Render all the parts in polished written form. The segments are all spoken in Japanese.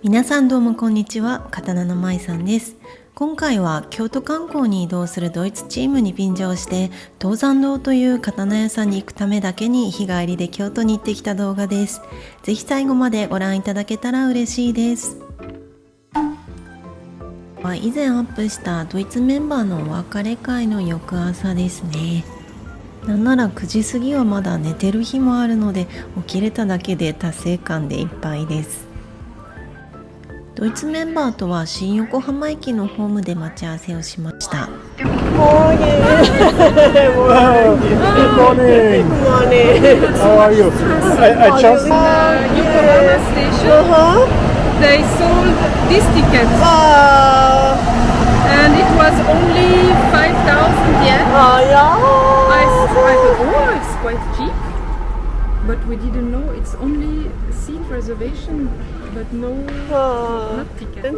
皆さんどうもこんにちは。刀の舞さんです。今回は京都観光に移動するドイツチームに便乗して東山堂という刀屋さんに行くためだけに日帰りで京都に行ってきた動画です。ぜひ最後までご覧いただけたら嬉しいです。以前アップしたドイツメンバーのお別れ会の翌朝ですね。なんなら9時過ぎはまだ寝てる日もあるので、起きれただけで達成感でいっぱいです。ドイツメンバーとは新横浜駅のホームで待ち合わせをしました。Good morning. How are you? I just Yokohama station. They sold this ticket, and it was only 5,000 yen. I thought, oh, it's quite cheap, but we didn't know it's only seat reservation, but not ticket.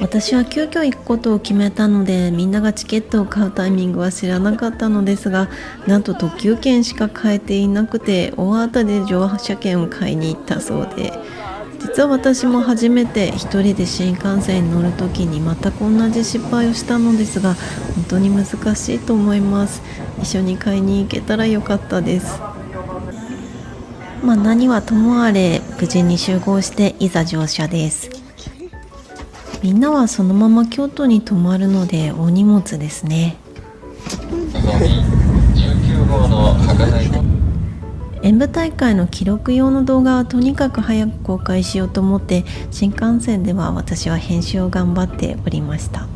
私は急遽行くことを決めたので、みんながチケットを買うタイミングは知らなかったのですが、なんと特急券しか買えていなくて、大当たりで乗車券を買いに行ったそうで、実は私も初めて一人で新幹線に乗るときに全く同じ失敗をしたのですが、本当に難しいと思います。一緒に買いに行けたらよかったです。何はともあれ無事に集合していざ乗車です。みんなはそのまま京都に泊まるので大荷物ですね。演舞大会の記録用の動画はとにかく早く公開しようと思って、新幹線では私は編集を頑張っておりました。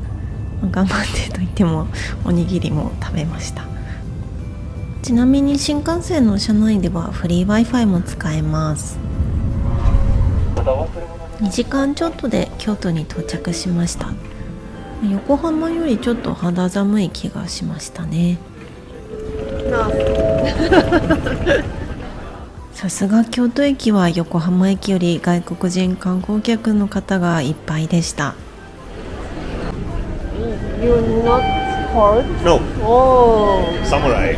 頑張ってといってもおにぎりも食べました。ちなみに新幹線の車内ではフリー Wi-Fi も使えます。2時間ちょっとで京都に到着しました。横浜よりちょっと肌寒い気がしましたね。さすが京都駅は横浜駅より外国人観光客の方がいっぱいでした。You're not hurt? no Oh. samurai.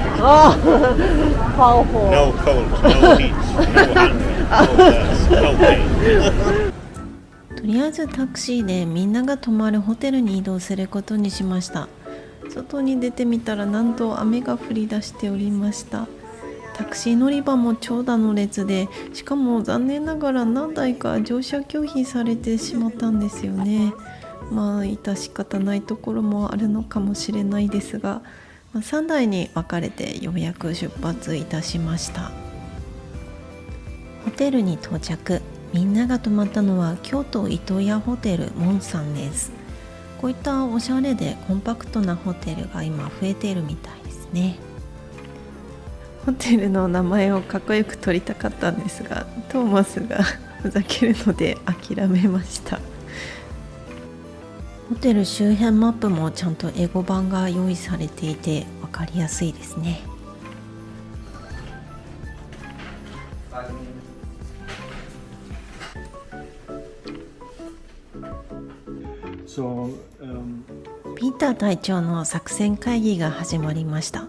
Powerful. No cold, no heat, no hunger, no thirst, no pain. とりあえずタクシーでみんなが泊まるホテルに移動することにしました。外に出てみたらなんと雨が降り出しておりました。タクシー乗り場も長蛇の列で、しかも残念ながら何台か乗車拒否されてしまったんですよね。致し方ないところもあるのかもしれないですが、3台に分かれてようやく出発いたしました。ホテルに到着。みんなが泊まったのは京都糸屋ホテルモンさんです。こういったおしゃれでコンパクトなホテルが今増えているみたいですね。ホテルの名前をかっこよく取りたかったんですが、トーマスがふざけるので諦めました。ホテル周辺マップもちゃんと英語版が用意されていて分かりやすいですね。ピーター隊長の作戦会議が始まりました。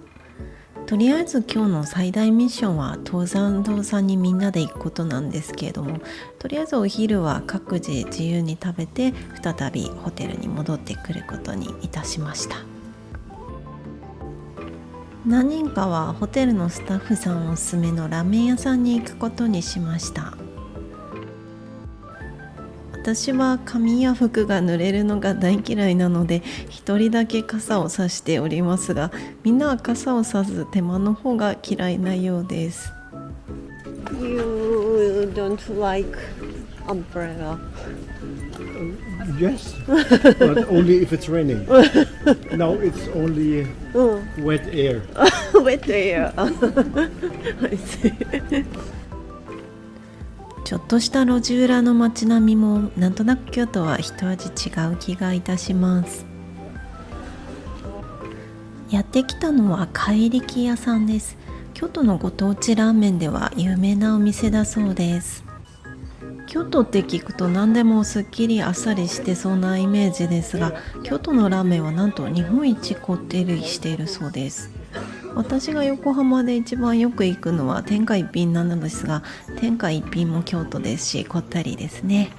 とりあえず今日の最大ミッションは東山堂さんにみんなで行くことなんですけれども、とりあえずお昼は各自自由に食べて再びホテルに戻ってくることにいたしました。何人かはホテルのスタッフさんおすすめのラーメン屋さんに行くことにしました。私は髪や服が濡れるのが大嫌いなので一人だけ傘を差しておりますが、みんなは傘を差す手間の方が嫌いなようです。 You don't like umbrella? Yes, but only if it's raining. Now it's only wet air. Wet air. I see. ちょっとした路地裏の街並みもなんとなく京都は一味違う気がいたします。やってきたのは怪力屋さんです。京都のご当地ラーメンでは有名なお店だそうです。京都って聞くと何でもすっきりあっさりしてそうなイメージですが、京都のラーメンはなんと日本一こってりしているそうです。私が横浜で一番よく行くのは天下一品なのですが、天下一品も京都ですし、こったりですね。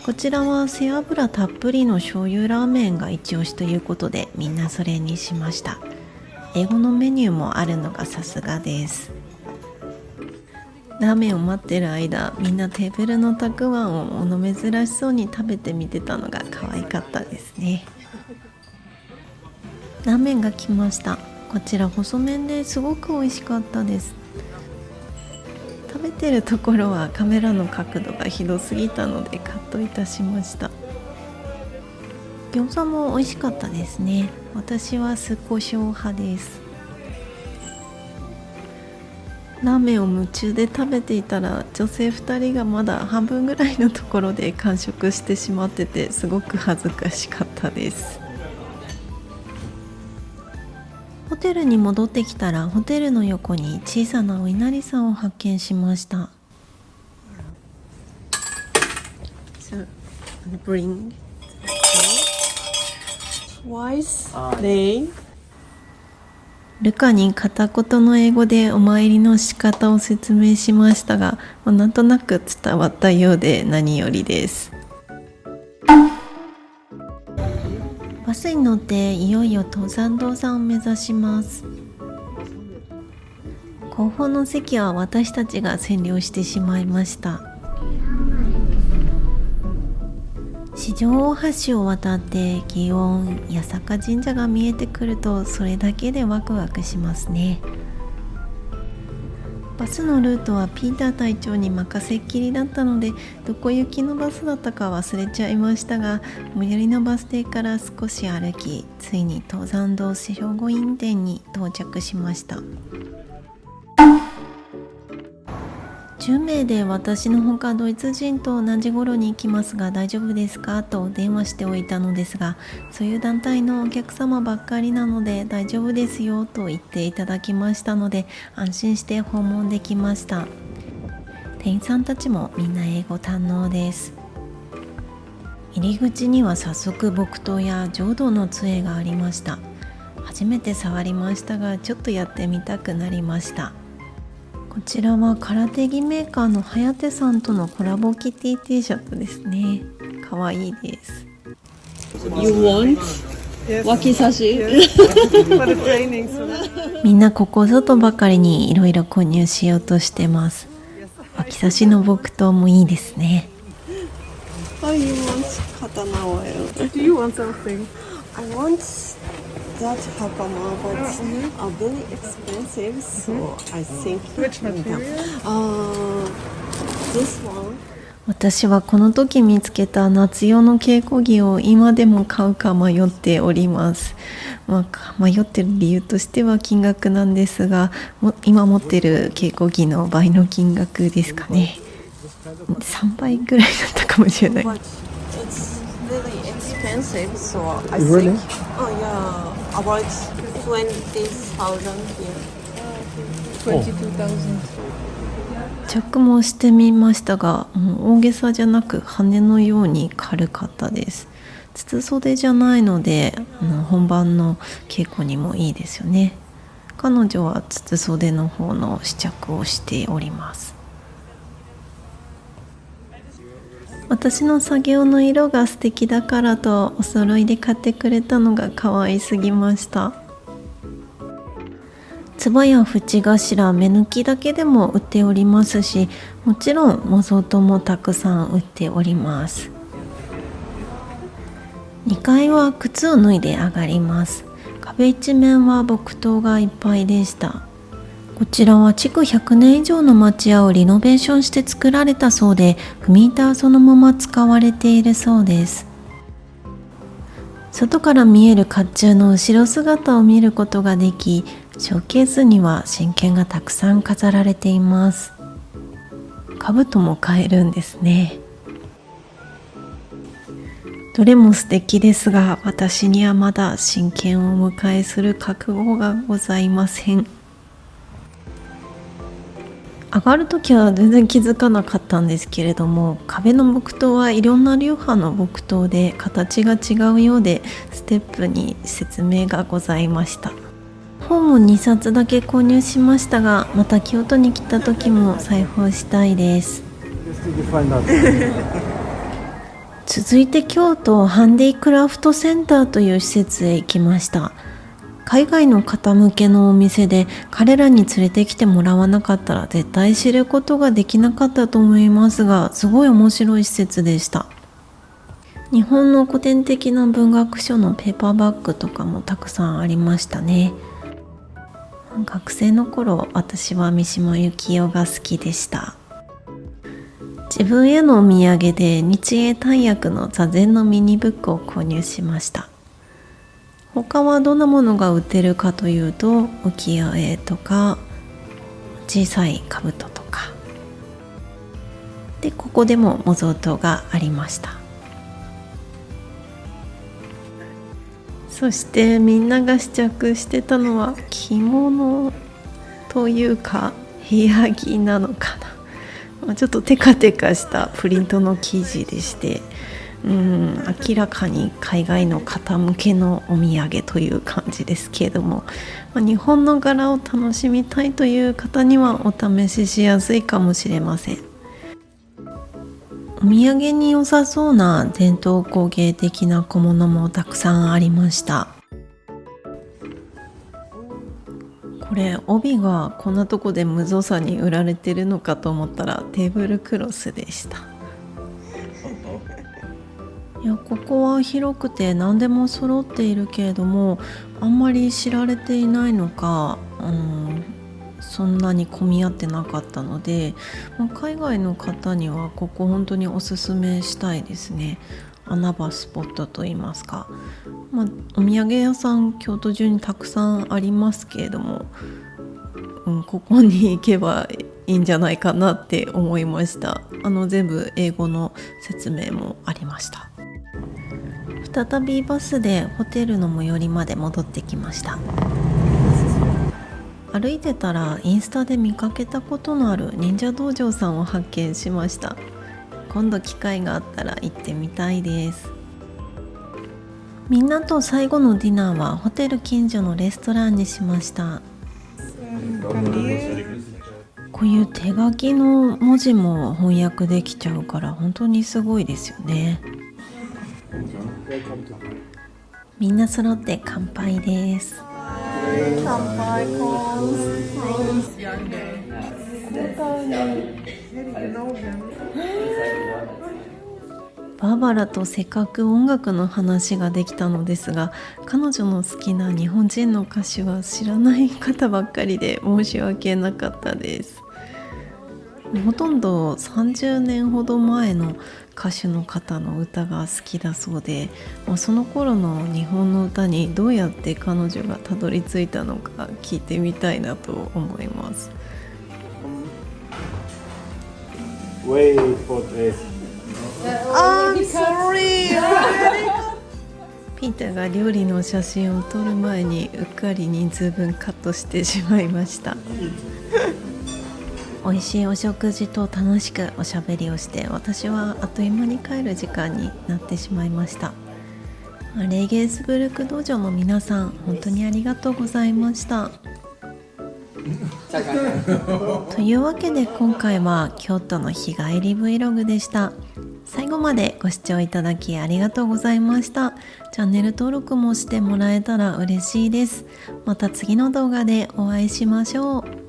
こちらは背脂たっぷりの醤油ラーメンが一押しということで、みんなそれにしました。英語のメニューもあるのがさすがです。ラーメンを待ってる間、みんなテーブルのたくあんを物珍しそうに食べてみてたのが可愛かったですね。ラーメンが来ました。こちら細麺ですごく美味しかったです。食べてるところはカメラの角度がひどすぎたのでカットいたしました。餃子も美味しかったですね。私は酢胡椒派です。ラーメンを夢中で食べていたら、女性2人がまだ半分ぐらいのところで完食してしまってて、すごく恥ずかしかったです。ホテルに戻ってきたら、ホテルの横に小さなお稲荷さんを発見しました。So, bring twice day. ルカに片言の英語でお参りの仕方を説明しましたが、なんとなく伝わったようで何よりです。バスに乗っていよいよ登山道山を目指します。後方の席は私たちが占領してしまいました。四条大橋を渡って祇園八坂神社が見えてくると、それだけでワクワクしますね。バスのルートはピーター隊長に任せっきりだったので、どこ行きのバスだったか忘れちゃいましたが、最寄りのバス停から少し歩き、ついに登山道兵庫院店に到着しました。10名で私のほかドイツ人と同じ頃に行きますが大丈夫ですかと電話しておいたのですが、そういう団体のお客様ばっかりなので大丈夫ですよと言っていただきましたので、安心して訪問できました。店員さんたちもみんな英語堪能です。入り口には早速木刀や浄土の杖がありました。初めて触りましたが、ちょっとやってみたくなりました。こちらは空手着メーカーのはやてさんとのコラボキティ T シャツですね。かわいいです。You want? 脇差しみんなここぞとばかりにいろいろ購入しようとしてます。脇差しの木刀もいいですね。Oh, you want katana oil? Do you want something? I want that hakama, but very expensive, so I think. Which material? This one. 私はこの時見つけた夏用の稽古着を今でも買うか迷っております。迷ってる理由としては金額なんですが、今持ってる稽古着の倍の金額ですかね。3倍ぐらいだったかもしれない。 But it's really expensive, so I Really? think. Oh yeah, about 20,000 here. 22,000. 着毛してみましたが、大げさじゃなく羽のように軽かったです。筒袖じゃないので本番の稽古にもいいですよね。彼女は筒袖の方の試着をしております。私の作業の色が素敵だからとお揃いで買ってくれたのが可愛すぎました。つばや縁頭、目抜きだけでも売っておりますし、もちろん模造刀もたくさん売っております。2階は靴を脱いで上がります。壁一面は木刀がいっぱいでした。こちらは築100年以上の町屋をリノベーションして作られたそうで、踏板そのまま使われているそうです。外から見える甲冑の後ろ姿を見ることができ、ショーケースには真剣がたくさん飾られています。兜も買えるんですね。どれも素敵ですが、私にはまだ真剣をお迎えする覚悟がございません。上がるときは全然気づかなかったんですけれども、壁の木刀はいろんな流派の木刀で形が違うようで、ステップに説明がございました。本を2冊だけ購入しましたが、また京都に来た時も裁縫したいです。続いて京都ハンディクラフトセンターという施設へ行きました。海外の方向けのお店で、彼らに連れてきてもらわなかったら絶対知ることができなかったと思いますが、すごい面白い施設でした。日本の古典的な文学書のペーパーバッグとかもたくさんありましたね。学生の頃、私は三島由紀夫が好きでした。自分へのお土産で日英大訳の座禅のミニブックを購入しました。他はどんなものが売ってるかというと、浮世絵とか小さい兜とかで、ここでも模造刀がありました。そしてみんなが試着してたのは着物というか部屋着なのかな、ちょっとテカテカしたプリントの生地でして、明らかに海外の方向けのお土産という感じですけれども、日本の柄を楽しみたいという方にはお試ししやすいかもしれません。お土産に良さそうな伝統工芸的な小物もたくさんありました。これ帯がこんなとこで無造作に売られてるのかと思ったらテーブルクロスでした。いや、ここは広くて何でも揃っているけれども、あんまり知られていないのか、そんなに混み合ってなかったので、海外の方にはここ本当におすすめしたいですね。穴場スポットといいますか、お土産屋さん京都中にたくさんありますけれども、ここに行けばいいんじゃないかなって思いました。全部英語の説明もありました。再びバスでホテルの最寄りまで戻ってきました。歩いてたらインスタで見かけたことのある忍者道場さんを発見しました。今度機会があったら行ってみたいです。みんなと最後のディナーはホテル近所のレストランにしました。こういう手書きの文字も翻訳できちゃうから本当にすごいですよね。みんな揃って乾杯です。乾杯コーン。バーバラとせっかく音楽の話ができたのですが、彼女の好きな日本人の歌手は知らない方ばっかりで申し訳なかったです。ほとんど30年ほど前の歌手の方の歌が好きだそうで、その頃の日本の歌にどうやって彼女がたどり着いたのか聞いてみたいなと思います。Wait for this. I'm sorry. ピーターが料理の写真を撮る前にうっかり人数分カットしてしまいました。美味しいお食事と楽しくおしゃべりをして、私はあっという間に帰る時間になってしまいました。レーゲースブルク道場の皆さん、本当にありがとうございました。というわけで今回は京都の日帰り Vlog でした。最後までご視聴いただきありがとうございました。チャンネル登録もしてもらえたら嬉しいです。また次の動画でお会いしましょう。